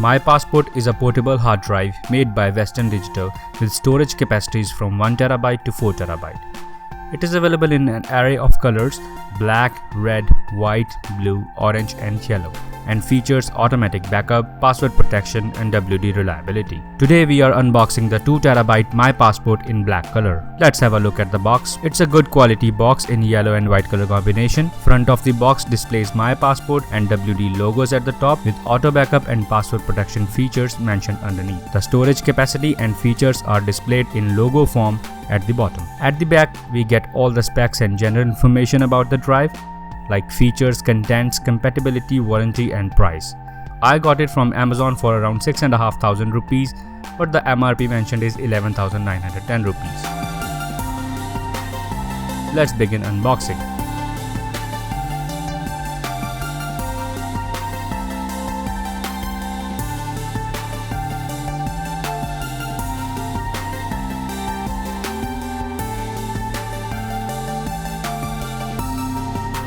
My Passport is a portable hard drive made by Western Digital with storage capacities from 1TB to 4TB. It is available in an array of colors: black, red, white, blue, orange and yellow, and features automatic backup, password protection and WD reliability. Today we are unboxing the 2TB My Passport in black color. Let's have a look at the box. It's a good quality box in yellow and white color combination. Front of the box displays My Passport and WD logos at the top with auto backup and password protection features mentioned underneath. The storage capacity and features are displayed in logo form at the bottom. At the back we get all the specs and general information about the drive, like features, contents, compatibility, warranty and price. I got it from Amazon for around 6,500 rupees, but the MRP mentioned is 11,910 rupees. Let's begin unboxing.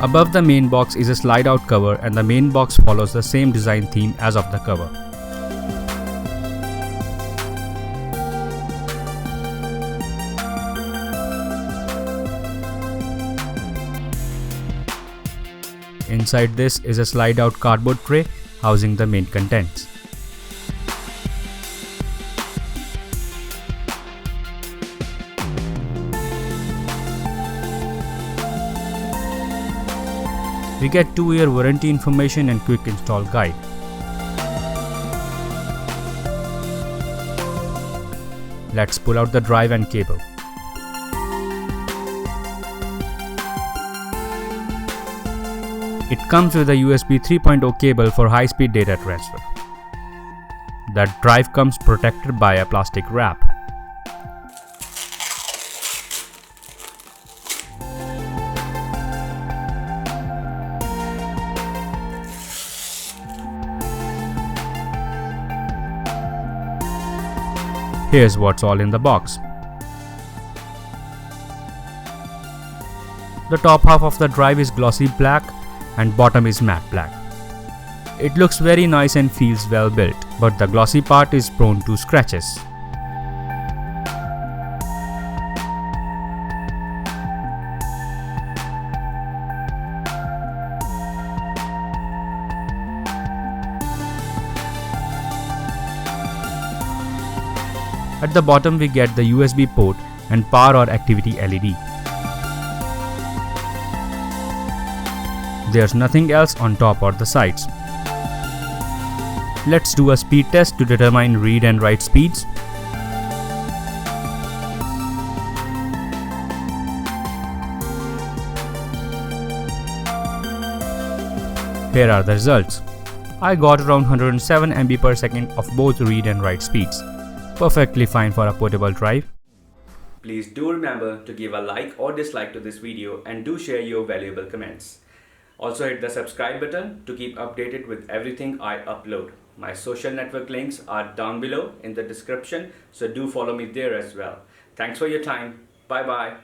Above the main box is a slide-out cover, and the main box follows the same design theme as of the cover. Inside this is a slide-out cardboard tray housing the main contents. We get 2-year warranty information and quick install guide. Let's pull out the drive and cable. It comes with a USB 3.0 cable for high-speed data transfer. The drive comes protected by a plastic wrap. Here's what's all in the box. The top half of the drive is glossy black and bottom is matte black. It looks very nice and feels well built, but the glossy part is prone to scratches. At the bottom we get the USB port and power or activity LED. There's nothing else on top or the sides. Let's do a speed test to determine read and write speeds. Here are the results. I got around 107 MB per second of both read and write speeds. Perfectly fine for a portable drive. Please do remember to give a like or dislike to this video and do share your valuable comments. Also hit the subscribe button to keep updated with everything I upload. My social network links are down below in the description, so do follow me there as well. Thanks for your time. Bye bye.